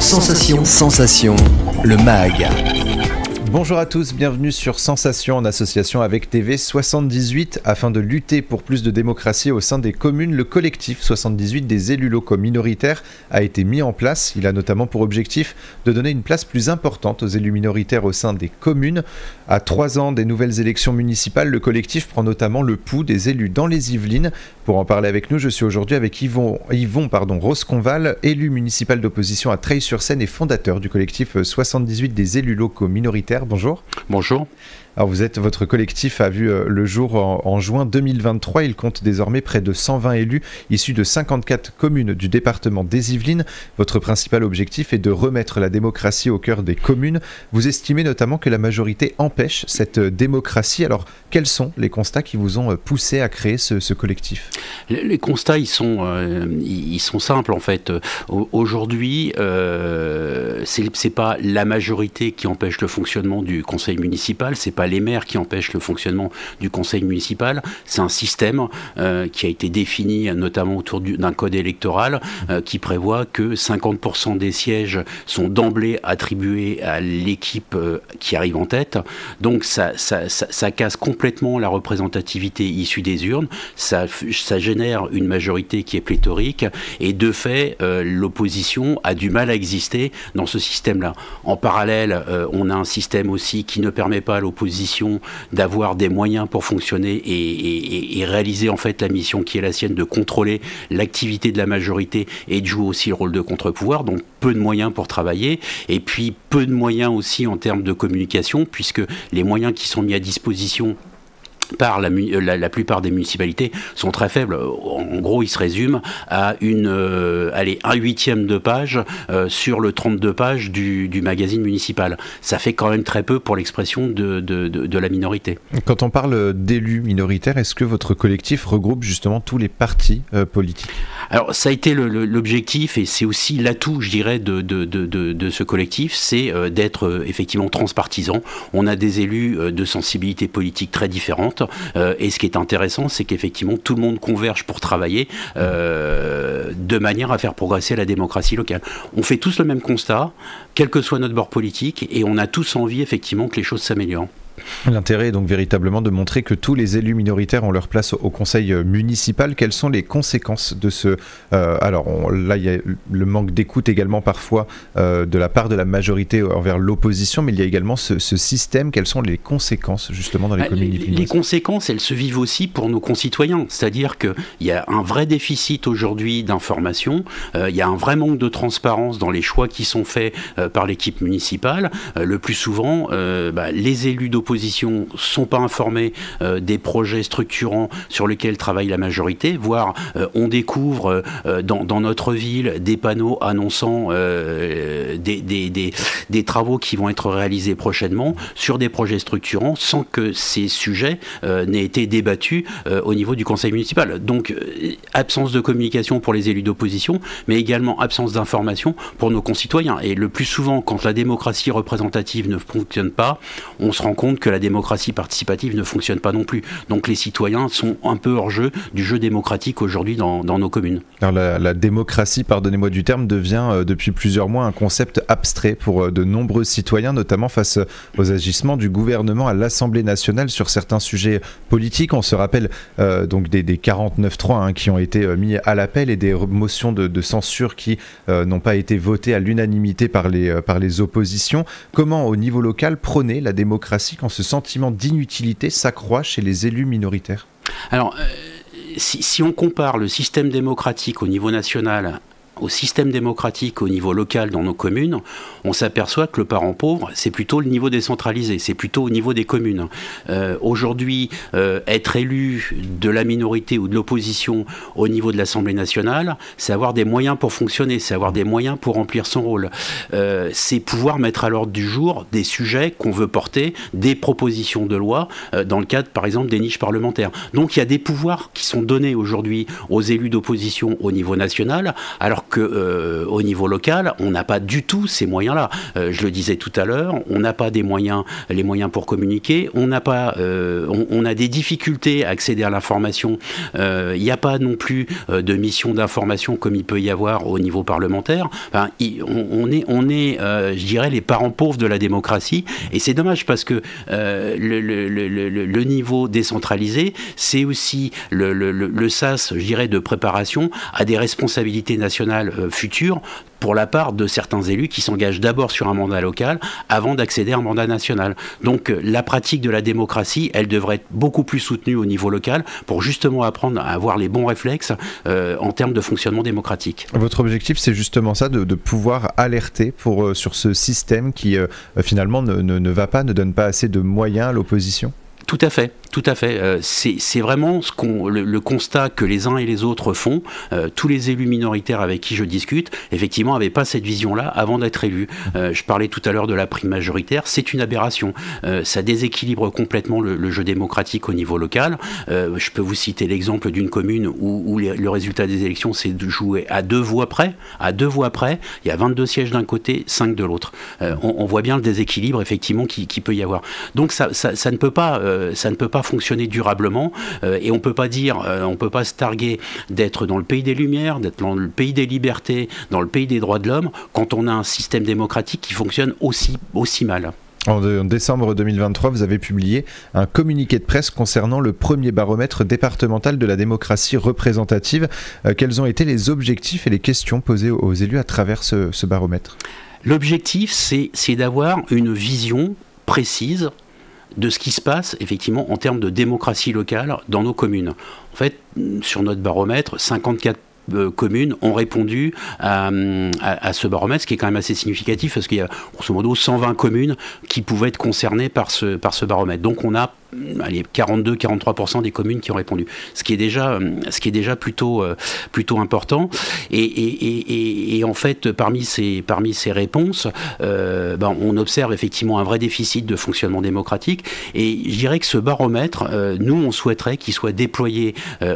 Sensation, le MAG. Bonjour à tous, bienvenue sur Sensation en association avec TV78. Afin de lutter pour plus de démocratie au sein des communes, le collectif 78 des élus locaux minoritaires a été mis en place. Il a notamment pour objectif de donner une place plus importante aux élus minoritaires au sein des communes. À 3 ans des nouvelles élections municipales, le collectif prend notamment le pouls des élus dans les Yvelines. Pour en parler avec nous, je suis aujourd'hui avec Yvon Rosconval, élu municipal d'opposition à Treilles-sur-Seine et fondateur du collectif 78 des élus locaux minoritaires. Bonjour. Bonjour. Alors votre collectif a vu le jour en juin 2023. Il compte désormais près de 120 élus issus de 54 communes du département des Yvelines. Votre principal objectif est de remettre la démocratie au cœur des communes. Vous estimez notamment que la majorité empêche cette démocratie. Alors, quels sont les constats qui vous ont poussé à créer ce collectif ? Les constats, ils sont simples en fait. Aujourd'hui, c'est pas la majorité qui empêche le fonctionnement du conseil municipal, c'est pas les maires qui empêchent le fonctionnement du conseil municipal, c'est un système qui a été défini notamment autour d'un code électoral qui prévoit que 50% des sièges sont d'emblée attribués à l'équipe qui arrive en tête. Donc ça casse complètement la représentativité issue des urnes, ça génère une majorité qui est pléthorique et de fait l'opposition a du mal à exister dans ce système-là. En parallèle, on a un système aussi qui ne permet pas à l'opposition d'avoir des moyens pour fonctionner et réaliser en fait la mission qui est la sienne de contrôler l'activité de la majorité et de jouer aussi le rôle de contre-pouvoir, donc peu de moyens pour travailler et puis peu de moyens aussi en termes de communication puisque les moyens qui sont mis à disposition par la plupart des municipalités sont très faibles. En gros, ils se résument à un huitième de page sur le 32 pages du magazine municipal. Ça fait quand même très peu pour l'expression de la minorité. Quand on parle d'élus minoritaires, est-ce que votre collectif regroupe justement tous les partis politiques ? Alors, ça a été l'objectif et c'est aussi l'atout, je dirais, de ce collectif, c'est d'être effectivement transpartisan. On a des élus de sensibilités politiques très différentes. Et ce qui est intéressant, c'est qu'effectivement tout le monde converge pour travailler de manière à faire progresser la démocratie locale. On fait tous le même constat, quel que soit notre bord politique, et on a tous envie effectivement que les choses s'améliorent. L'intérêt est donc véritablement de montrer que tous les élus minoritaires ont leur place au conseil municipal. Quelles sont les conséquences de ce... là, il y a le manque d'écoute également parfois de la part de la majorité envers l'opposition, mais il y a également ce système. Quelles sont les conséquences justement dans les communes yvelinoises ? Les conséquences, elles se vivent aussi pour nos concitoyens. C'est-à-dire qu'il y a un vrai déficit aujourd'hui d'information, il y a un vrai manque de transparence dans les choix qui sont faits par l'équipe municipale. Le plus souvent, les élus d'opposition sont pas informés des projets structurants sur lesquels travaille la majorité, voire on découvre dans notre ville des panneaux annonçant des travaux qui vont être réalisés prochainement sur des projets structurants sans que ces sujets n'aient été débattus au niveau du conseil municipal. Donc absence de communication pour les élus d'opposition, mais également absence d'information pour nos concitoyens. Et le plus souvent, quand la démocratie représentative ne fonctionne pas, on se rend compte que la démocratie participative ne fonctionne pas non plus. Donc les citoyens sont un peu hors jeu du jeu démocratique aujourd'hui dans nos communes. Alors la démocratie, pardonnez-moi du terme, devient depuis plusieurs mois un concept abstrait pour de nombreux citoyens, notamment face aux agissements du gouvernement à l'Assemblée nationale sur certains sujets politiques. On se rappelle donc des 49.3 qui ont été mis à l'appel et des motions de censure qui n'ont pas été votées à l'unanimité par les oppositions. Comment, au niveau local, prôner la démocratie quand ce sentiment d'inutilité s'accroît chez les élus minoritaires ? Alors, si on compare le système démocratique au niveau national au système démocratique au niveau local dans nos communes, on s'aperçoit que le parent pauvre, c'est plutôt le niveau décentralisé, c'est plutôt au niveau des communes. Aujourd'hui, être élu de la minorité ou de l'opposition au niveau de l'Assemblée nationale, c'est avoir des moyens pour fonctionner, c'est avoir des moyens pour remplir son rôle. C'est pouvoir mettre à l'ordre du jour des sujets qu'on veut porter, des propositions de loi, dans le cadre, par exemple, des niches parlementaires. Donc il y a des pouvoirs qui sont donnés aujourd'hui aux élus d'opposition au niveau national, alors Alors que au niveau local, on n'a pas du tout ces moyens-là. Je le disais tout à l'heure, on n'a pas les moyens pour communiquer, on a des difficultés à accéder à l'information. Il n'y a pas non plus de mission d'information comme il peut y avoir au niveau parlementaire. Enfin, on est je dirais, les parents pauvres de la démocratie, et c'est dommage parce que le niveau décentralisé, c'est aussi le sas, je dirais, de préparation à des responsabilités nationales futures pour la part de certains élus qui s'engagent d'abord sur un mandat local avant d'accéder à un mandat national. Donc la pratique de la démocratie, elle devrait être beaucoup plus soutenue au niveau local pour justement apprendre à avoir les bons réflexes en termes de fonctionnement démocratique. Votre objectif, c'est justement ça, de pouvoir alerter sur ce système qui finalement ne va pas, ne donne pas assez de moyens à l'opposition ? Tout à fait. C'est vraiment le constat que les uns et les autres font. Tous les élus minoritaires avec qui je discute, effectivement, n'avaient pas cette vision-là avant d'être élus. Je parlais tout à l'heure de la prime majoritaire, c'est une aberration. Ça déséquilibre complètement le jeu démocratique au niveau local. Je peux vous citer l'exemple d'une commune où le résultat des élections s'est joué à 2 voix près. À 2 voix près, il y a 22 sièges d'un côté, 5 de l'autre. On voit bien le déséquilibre, effectivement, qui peut y avoir. Donc ça ne peut pas fonctionner durablement et on peut pas se targuer d'être dans le pays des Lumières, d'être dans le pays des libertés, dans le pays des droits de l'homme quand on a un système démocratique qui fonctionne aussi mal. En décembre 2023, vous avez publié un communiqué de presse concernant le premier baromètre départemental de la démocratie représentative. Quels ont été les objectifs et les questions posées aux élus à travers ce baromètre ? L'objectif, c'est d'avoir une vision précise de ce qui se passe effectivement en termes de démocratie locale dans nos communes. En fait, sur notre baromètre, 54 communes ont répondu à ce baromètre, ce qui est quand même assez significatif parce qu'il y a grosso modo 120 communes qui pouvaient être concernées par ce baromètre. Donc on a 42-43% des communes qui ont répondu, ce qui est déjà plutôt important. Et en fait, parmi ces réponses, on observe effectivement un vrai déficit de fonctionnement démocratique. Et je dirais que ce baromètre, nous, on souhaiterait qu'il soit déployé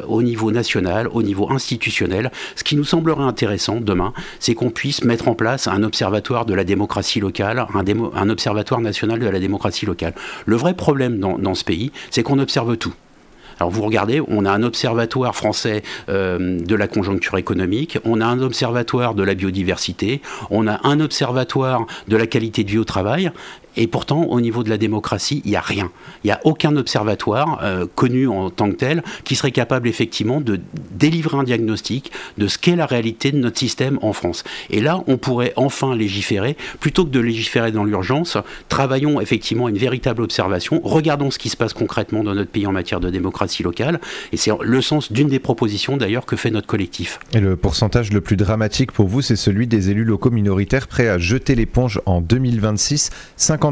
au niveau national, au niveau institutionnel. Ce qui nous semblerait intéressant demain, c'est qu'on puisse mettre en place un observatoire de la démocratie locale, un observatoire national de la démocratie locale. Le vrai problème dans ce pays, c'est qu'on observe tout. Alors vous regardez, on a un observatoire français de la conjoncture économique, on a un observatoire de la biodiversité, on a un observatoire de la qualité de vie au travail, et pourtant, au niveau de la démocratie, il n'y a rien. Il n'y a aucun observatoire connu en tant que tel qui serait capable effectivement de délivrer un diagnostic de ce qu'est la réalité de notre système en France. Et là, on pourrait enfin légiférer. Plutôt que de légiférer dans l'urgence, travaillons effectivement à une véritable observation. Regardons ce qui se passe concrètement dans notre pays en matière de démocratie locale. Et c'est le sens d'une des propositions d'ailleurs que fait notre collectif. Et le pourcentage le plus dramatique pour vous, c'est celui des élus locaux minoritaires prêts à jeter l'éponge en 2026. 50%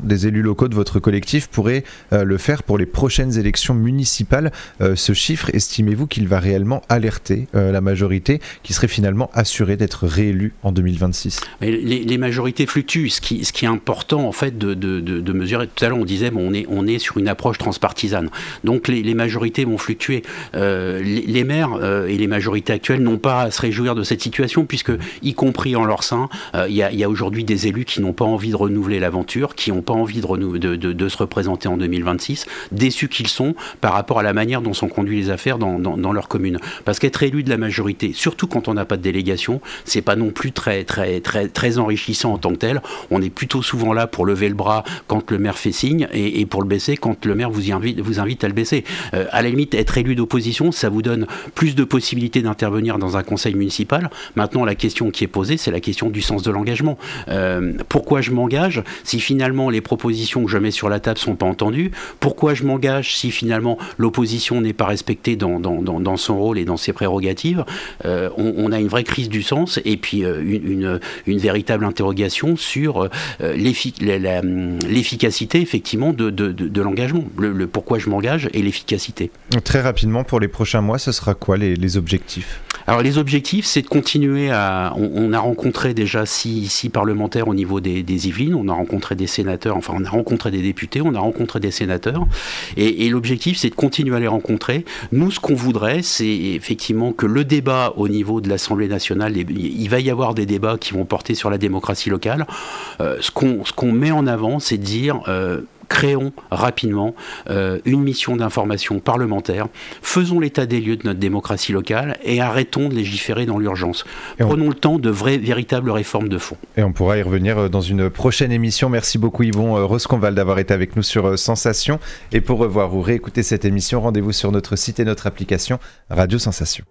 des élus locaux de votre collectif pourraient le faire pour les prochaines élections municipales. Ce chiffre, estimez-vous qu'il va réellement alerter la majorité qui serait finalement assurée d'être réélue en 2026 ? Mais les majorités fluctuent. Ce qui est important en fait de mesurer. Tout à l'heure on disait on est sur une approche transpartisane. Donc les majorités vont fluctuer. Les maires et les majorités actuelles n'ont pas à se réjouir de cette situation puisque, y compris en leur sein, il y a aujourd'hui des élus qui n'ont pas envie de renouveler l'aventure, qui n'ont pas envie de se représenter en 2026, déçus qu'ils sont par rapport à la manière dont sont conduites les affaires dans leur commune. Parce qu'être élu de la majorité, surtout quand on n'a pas de délégation, c'est pas non plus très enrichissant en tant que tel. On est plutôt souvent là pour lever le bras quand le maire fait signe et pour le baisser quand le maire vous invite à le baisser. À la limite, être élu d'opposition, ça vous donne plus de possibilités d'intervenir dans un conseil municipal. Maintenant, la question qui est posée, c'est la question du sens de l'engagement. Pourquoi je m'engage si finalement les propositions que je mets sur la table ne sont pas entendues? Pourquoi je m'engage si finalement l'opposition n'est pas respectée dans son rôle et dans ses prérogatives? On a une vraie crise du sens et puis une véritable interrogation sur l'efficacité effectivement de l'engagement. Le pourquoi je m'engage et l'efficacité. Très rapidement, pour les prochains mois, ce sera quoi les objectifs ? Alors les objectifs, c'est de continuer à... On a rencontré déjà 6 parlementaires au niveau des Yvelines, on a rencontré des sénateurs, enfin on a rencontré des députés, on a rencontré des sénateurs, et l'objectif c'est de continuer à les rencontrer. Nous, ce qu'on voudrait, c'est effectivement que le débat au niveau de l'Assemblée nationale, il va y avoir des débats qui vont porter sur la démocratie locale. Ce qu'on met en avant, c'est de dire... créons rapidement une mission d'information parlementaire, faisons l'état des lieux de notre démocratie locale et arrêtons de légiférer dans l'urgence. Prenons le temps de véritables réformes de fond. Et on pourra y revenir dans une prochaine émission. Merci beaucoup Yvon Rosconval d'avoir été avec nous sur Sensation. Et pour revoir ou réécouter cette émission, rendez-vous sur notre site et notre application Radio Sensation.